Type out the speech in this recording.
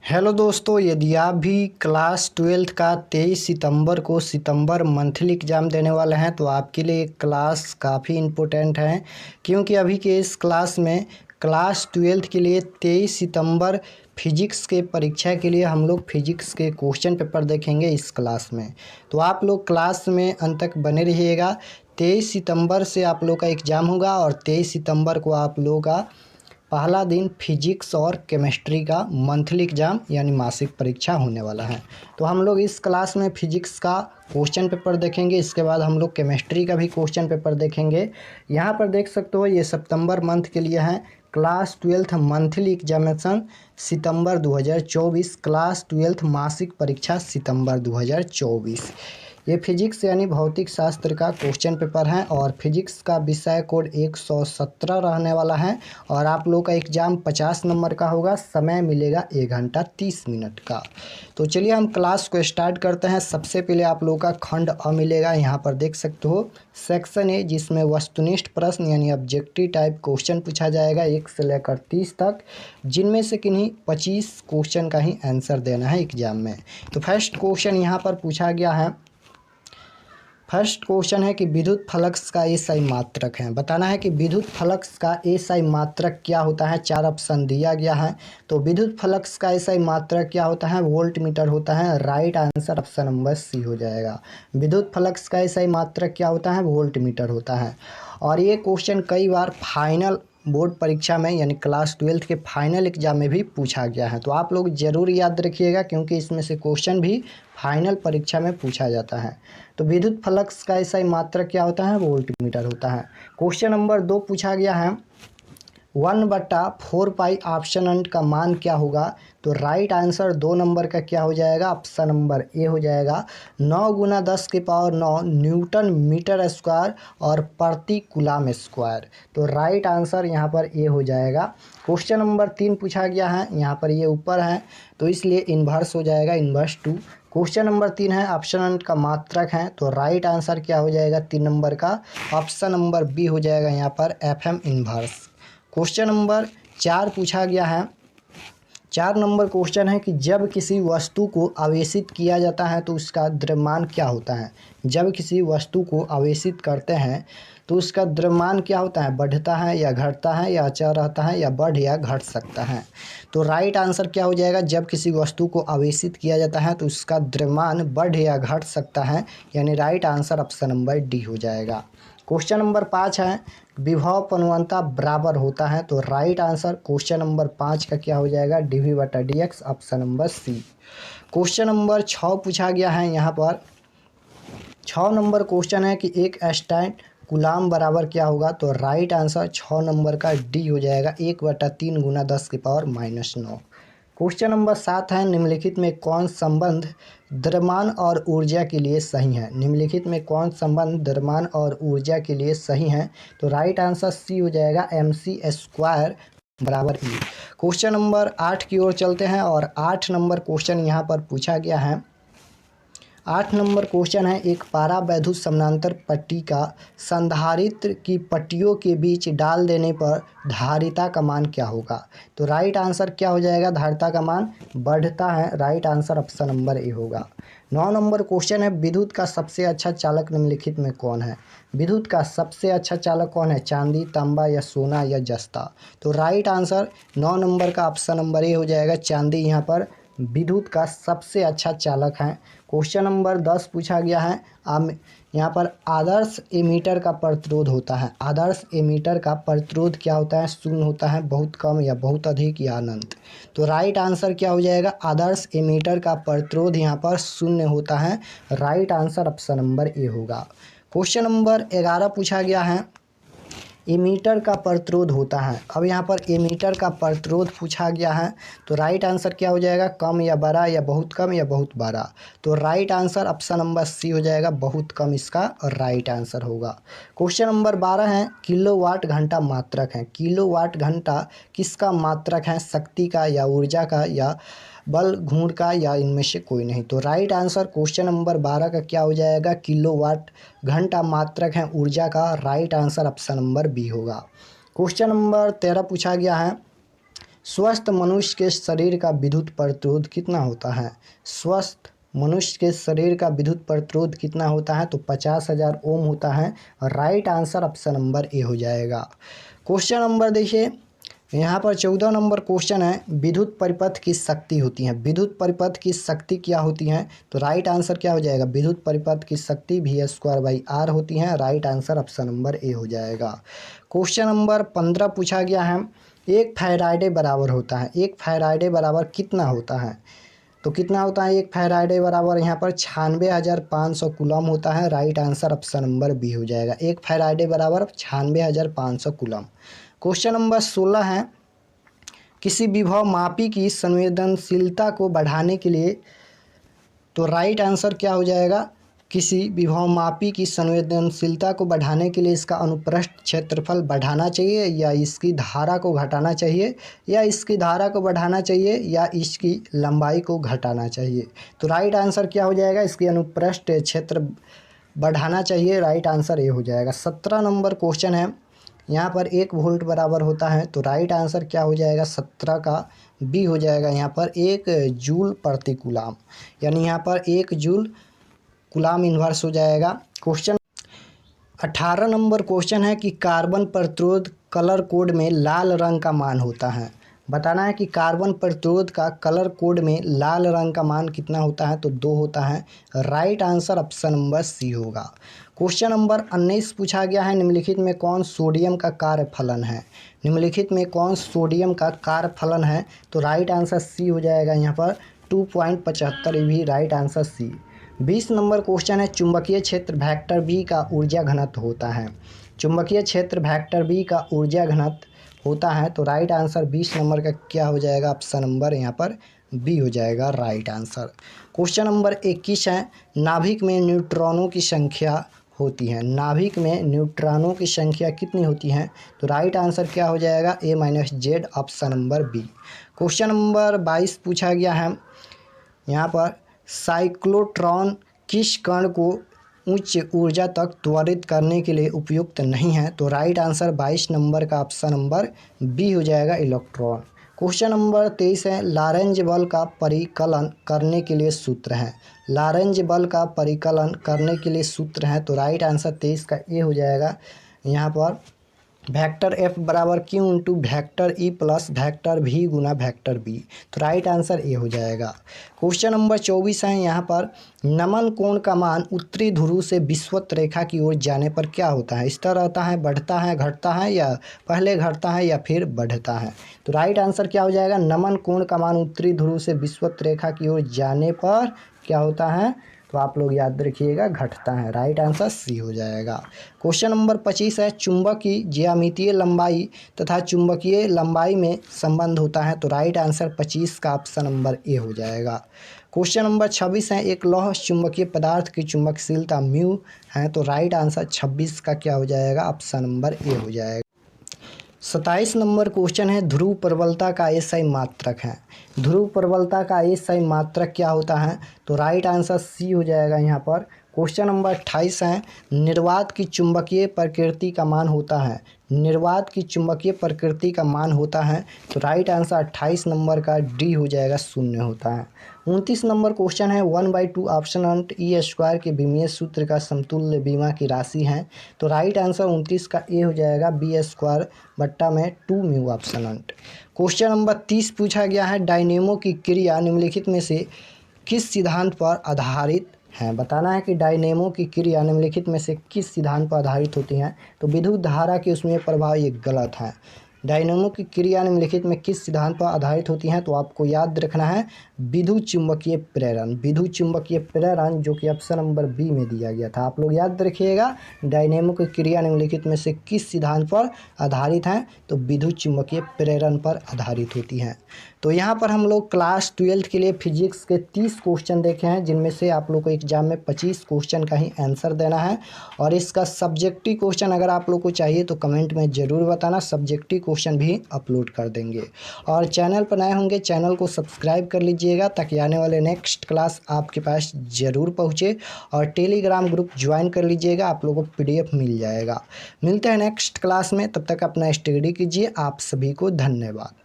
Hello दोस्तों, यदि आप भी क्लास ट्वेल्थ का 23 सितंबर को सितंबर मंथली एग्ज़ाम देने वाले हैं तो आपके लिए क्लास काफ़ी इम्पोर्टेंट है, क्योंकि अभी के इस क्लास में क्लास ट्वेल्थ के लिए 23 सितंबर फिजिक्स के परीक्षा के लिए हम लोग फिजिक्स के क्वेश्चन पेपर देखेंगे इस क्लास में। तो आप लोग क्लास में अंत तक बने रहिएगा। 23 सितंबर से आप लोग का एग्ज़ाम होगा और 23 सितंबर को आप लोगों का पहला दिन फिजिक्स और केमिस्ट्री का मंथली एग्ज़ाम यानी मासिक परीक्षा होने वाला है। तो हम लोग इस क्लास में फिजिक्स का क्वेश्चन पेपर देखेंगे, इसके बाद हम लोग केमिस्ट्री का भी क्वेश्चन पेपर देखेंगे। यहाँ पर देख सकते हो ये सितंबर मंथ के लिए है क्लास ट्वेल्थ मंथली एग्जामिनेशन सितंबर 2024, क्लास ट्वेल्थ मासिक परीक्षा सितंबर 2024। ये फिजिक्स यानी भौतिक शास्त्र का क्वेश्चन पेपर है और फिजिक्स का विषय कोड 117 रहने वाला है और आप लोग का एग्ज़ाम 50 नंबर का होगा। समय मिलेगा 1 घंटा 30 मिनट का। तो चलिए हम क्लास को स्टार्ट करते हैं। सबसे पहले आप लोगों का खंड अ मिलेगा, यहाँ पर देख सकते हो सेक्शन ए, जिसमें वस्तुनिष्ठ प्रश्न यानी ऑब्जेक्टिव टाइप क्वेश्चन पूछा जाएगा 1 से लेकर 30 तक, जिनमें से किन्हीं 25 क्वेश्चन का ही आंसर देना है एग्जाम में। तो फर्स्ट क्वेश्चन यहाँ पर पूछा गया है। फर्स्ट क्वेश्चन है कि विद्युत फ्लक्स का एसआई मात्रक है। बताना है कि विद्युत फ्लक्स का एसआई मात्रक क्या होता है। 4 ऑप्शन दिया गया है। तो विद्युत फ्लक्स का एसआई मात्रक क्या होता है, वोल्ट मीटर होता है। Right answer option number C हो जाएगा। विद्युत फ्लक्स का एसआई मात्रक क्या होता है, वोल्ट मीटर होता है। और ये क्वेश्चन कई बार फाइनल बोर्ड परीक्षा में यानी क्लास ट्वेल्थ के फाइनल एग्जाम में भी पूछा गया है। तो आप लोग ज़रूर याद रखिएगा, क्योंकि इसमें से क्वेश्चन भी फाइनल परीक्षा में पूछा जाता है। तो विद्युत फ्लक्स का एसआई मात्रक क्या होता है, वोल्ट मीटर होता है। क्वेश्चन नंबर 2 पूछा गया है 1/4 पाई ऑप्शन अंड का मान क्या होगा। तो राइट आंसर 2 नंबर का क्या हो जाएगा, ऑप्शन नंबर ए हो जाएगा। 9 गुना 10 की पावर 9 न्यूटन मीटर स्क्वायर और प्रति कूलम स्क्वायर। तो राइट आंसर यहाँ पर ए हो जाएगा। क्वेश्चन नंबर 3 पूछा गया है, यहाँ पर ये ऊपर है तो इसलिए इन्वर्स हो जाएगा, इन्वर्स 2। क्वेश्चन नंबर 3 है ऑप्शन अंड का मात्रक है। तो राइट आंसर क्या हो जाएगा 3 नंबर का, ऑप्शन नंबर बी हो जाएगा यहाँ पर एफएम इन्वर्स। क्वेश्चन नंबर 4 पूछा गया है। 4 नंबर क्वेश्चन है कि जब किसी वस्तु को आवेशित किया जाता है तो उसका द्रव्यमान क्या होता है। जब किसी वस्तु को आवेशित करते हैं तो उसका द्रव्यमान क्या होता है, बढ़ता है या घटता है या अचल रहता है या बढ़ या घट सकता है। तो राइट आंसर क्या हो जाएगा, जब किसी वस्तु को आवेशित किया जाता है तो उसका द्रव्यमान बढ़ या घट सकता है, यानी right answer option number D हो जाएगा। क्वेश्चन नंबर 5 है विभव पनवंता बराबर होता है। तो राइट आंसर क्वेश्चन नंबर 5 का क्या हो जाएगा, dv/dx, option number C. Question number 6 पूछा गया है। यहाँ पर 6 नंबर क्वेश्चन है कि एक स्टैंड कूलाम बराबर क्या होगा। तो राइट आंसर 6 नंबर का डी हो जाएगा, 1/3 गुना 10 की पावर -9। क्वेश्चन नंबर 7 है निम्नलिखित में कौन संबंध द्रव्यमान और ऊर्जा के लिए सही है। निम्नलिखित में कौन संबंध द्रव्यमान और ऊर्जा के लिए सही है। तो राइट आंसर सी हो जाएगा, mc² बराबर ई। क्वेश्चन नंबर 8 की ओर चलते हैं और 8 नंबर क्वेश्चन यहाँ पर पूछा गया है। 8 नंबर क्वेश्चन है एक पारावैद्युत समानांतर पट्टी का संधारित्र की पट्टियों के बीच डाल देने पर धारिता का मान क्या होगा। तो राइट आंसर क्या हो जाएगा, धारिता का मान बढ़ता है। Right answer option number A होगा। 9 नंबर क्वेश्चन है विद्युत का सबसे अच्छा चालक निम्नलिखित में कौन है। विद्युत का सबसे अच्छा चालक कौन है, चांदी, तांबा या सोना या जस्ता। तो राइट आंसर 9 नंबर का ऑप्शन नंबर ए हो जाएगा, चांदी यहाँ पर विद्युत का सबसे अच्छा चालक है। क्वेश्चन नंबर 10 पूछा गया है। यहाँ पर आदर्श एमीटर का प्रतिरोध होता है। आदर्श एमीटर का प्रतिरोध क्या होता है, शून्य होता है, बहुत कम या बहुत अधिक या अनंत। तो राइट आंसर क्या हो जाएगा, आदर्श एमीटर का प्रतिरोध यहाँ पर शून्य होता है। Right answer option number A होगा। क्वेश्चन नंबर 11 पूछा गया है एमीटर का प्रतिरोध होता है। अब यहाँ पर एमीटर का प्रतिरोध पूछा गया है। तो राइट आंसर क्या हो जाएगा, कम या बड़ा या बहुत कम या बहुत बड़ा। तो right answer option number C हो जाएगा, बहुत कम इसका राइट आंसर होगा। क्वेश्चन नंबर 12 है किलोवाट घंटा मात्रक है। किलोवाट घंटा किसका मात्रक है, शक्ति का या ऊर्जा का या बल घूर्ण का या इनमें से कोई नहीं। तो राइट आंसर क्वेश्चन नंबर 12 का क्या हो जाएगा, किलोवाट घंटा मात्रक है ऊर्जा का। Right answer option number B होगा। क्वेश्चन नंबर 13 पूछा गया है स्वस्थ मनुष्य के शरीर का विद्युत प्रतिरोध कितना होता है? स्वस्थ मनुष्य के शरीर का विद्युत प्रतिरोध कितना होता है? तो 50,000 ओम होता है। राइट आंसर ऑप्शन नंबर ए हो जाएगा। क्वेश्चन नंबर देखिए, यहाँ पर 14 नंबर क्वेश्चन है, विद्युत परिपथ की शक्ति होती है। विद्युत परिपथ की शक्ति क्या होती है? तो राइट आंसर क्या हो जाएगा? विद्युत परिपथ की शक्ति V² होती है। राइट आंसर ऑप्शन नंबर ए हो जाएगा। क्वेश्चन नंबर 15 पूछा गया है, एक फैराडे बराबर होता है। एक फैराडे बराबर कितना होता है? तो कितना होता है एक फैराडे बराबर? यहाँ पर 96,500 कूलम होता है। Right answer option number B हो जाएगा। एक फैराडे बराबर 96,500 कूलम। क्वेश्चन नंबर 16 है, किसी विभव मापी की संवेदनशीलता को बढ़ाने के लिए, तो राइट आंसर क्या हो जाएगा? किसी विभव मापी की संवेदनशीलता को बढ़ाने के लिए इसका अनुप्रस्थ क्षेत्रफल बढ़ाना चाहिए, या इसकी धारा को घटाना चाहिए, या इसकी धारा को बढ़ाना चाहिए, या इसकी लंबाई को घटाना चाहिए। तो राइट आंसर क्या हो जाएगा? इसकी अनुप्रस्थ क्षेत्र बढ़ाना चाहिए। राइट आंसर ये हो जाएगा। 17 नंबर क्वेश्चन है, यहाँ पर 1 वोल्ट बराबर होता है। तो राइट आंसर क्या हो जाएगा? 17 का बी हो जाएगा। यहाँ पर 1 जूल प्रति कूलाम, यानी यहाँ पर 1 जूल कूलाम इन्वर्स हो जाएगा। क्वेश्चन 18 नंबर क्वेश्चन है कि कार्बन प्रतिरोध कलर कोड में लाल रंग का मान होता है। बताना है कि कार्बन प्रतिरोध का कलर कोड में लाल रंग का मान कितना होता है? तो 2 होता है। Right answer option number C होगा। क्वेश्चन नंबर 19 पूछा गया है, निम्नलिखित में कौन सोडियम का कार्यफलन है? निम्नलिखित में कौन सोडियम का कार्यफलन है? तो राइट आंसर सी हो जाएगा। यहाँ पर 2.75 भी right answer C. 20 number question है, चुंबकीय क्षेत्र वेक्टर बी का ऊर्जा घनत्व होता है। चुंबकीय क्षेत्र वेक्टर बी का ऊर्जा घनत्व होता है। तो राइट आंसर 20 नंबर का क्या हो जाएगा? ऑप्शन नंबर यहाँ पर बी हो जाएगा राइट आंसर। क्वेश्चन नंबर 21 है, नाभिक में न्यूट्रॉनों की संख्या होती है। नाभिक में न्यूट्रॉनों की संख्या कितनी होती है? तो राइट आंसर क्या हो जाएगा? A-Z option number B. Question number 22 पूछा गया है, यहाँ पर साइक्लोट्रॉन किस कण को उच्च ऊर्जा तक त्वरित करने के लिए उपयुक्त नहीं है? तो राइट आंसर 22 नंबर का ऑप्शन नंबर बी हो जाएगा, इलेक्ट्रॉन। क्वेश्चन नंबर 23 है, लॉरेंज बल का परिकलन करने के लिए सूत्र है। लॉरेंज बल का परिकलन करने के लिए सूत्र है। तो राइट आंसर 23 का ए हो जाएगा। यहाँ पर वेक्टर एफ बराबर Q into vector E plus vector V गुना वेक्टर बी। तो राइट आंसर ए हो जाएगा। क्वेश्चन नंबर 24 है, यहाँ पर नमन कोण का मान उत्तरी ध्रुव से विषुवत रेखा की ओर जाने पर क्या होता है? स्थिर रहता है, बढ़ता है, घटता है, या पहले घटता है या फिर बढ़ता है? तो राइट आंसर क्या हो जाएगा? नमन कोण का मान उत्तरी ध्रुव से विषुवत रेखा की ओर जाने पर क्या होता है? तो आप लोग याद रखिएगा, घटता है। राइट आंसर सी हो जाएगा। क्वेश्चन नंबर 25 है, चुंबक की ज्यामितीय लंबाई तथा चुंबकीय लंबाई में संबंध होता है। तो राइट आंसर 25 का ऑप्शन नंबर ए हो जाएगा। क्वेश्चन नंबर 26 है, एक लौह चुंबकीय पदार्थ की चुंबकशीलता म्यू है। तो राइट आंसर 26 का क्या हो जाएगा? ऑप्शन नंबर ए हो जाएगा। 27 नंबर क्वेश्चन है, ध्रुव प्रबलता का एसआई मात्रक है। ध्रुव प्रबलता का एसआई मात्रक क्या होता है? तो राइट आंसर सी हो जाएगा यहाँ पर। क्वेश्चन नंबर 28 है, निर्वात की चुंबकीय प्रकृति का मान होता है। निर्वात की चुंबकीय प्रकृति का मान होता है। तो राइट आंसर 28 नंबर का डी हो जाएगा, 0 होता है। 29 नंबर क्वेश्चन है, 1/2 ऑप्शन ई स्क्वायर के विमीय सूत्र का समतुल्य बीमा की राशि है। तो राइट आंसर 29 का ए हो जाएगा, B² बट्टा में 2 म्यू ऑप्शन। क्वेश्चन नंबर 30 पूछा गया है, डायनेमो की क्रिया निम्नलिखित में से किस सिद्धांत पर आधारित है? बताना है कि डायनेमो की क्रिया निम्नलिखित में से किस सिद्धांत पर आधारित होती हैं? तो विद्युत धारा के उसमें प्रभाव, ये गलत है। डायनेमो की क्रिया निम्नलिखित में किस सिद्धांत पर आधारित होती हैं? तो आपको याद रखना है विद्युत चुंबकीय प्रेरण। विद्युत चुंबकीय प्रेरण जो कि ऑप्शन नंबर बी में दिया गया था, आप लोग याद रखिएगा। डायनेमो की क्रिया निम्नलिखित में से किस सिद्धांत पर आधारित हैं? तो विद्युत चुंबकीय प्रेरण पर आधारित होती हैं। तो यहाँ पर हम लोग क्लास 12 के लिए फिजिक्स के 30 क्वेश्चन देखे हैं, जिनमें से आप लोग को एग्जाम में 25 क्वेश्चन का ही आंसर देना है। और इसका सब्जेक्टिव क्वेश्चन अगर आप लोग को चाहिए तो कमेंट में ज़रूर बताना, सब्जेक्टिव क्वेश्चन भी अपलोड कर देंगे। और चैनल पर नए होंगे, चैनल को सब्सक्राइब कर लीजिएगा ताकि आने वाले नेक्स्ट क्लास आपके पास ज़रूर पहुँचे। और टेलीग्राम ग्रुप ज्वाइन कर लीजिएगा, आप लोगों को PDF मिल जाएगा। मिलते हैं नेक्स्ट क्लास में, तब तक अपना स्टडी कीजिए। आप सभी को धन्यवाद।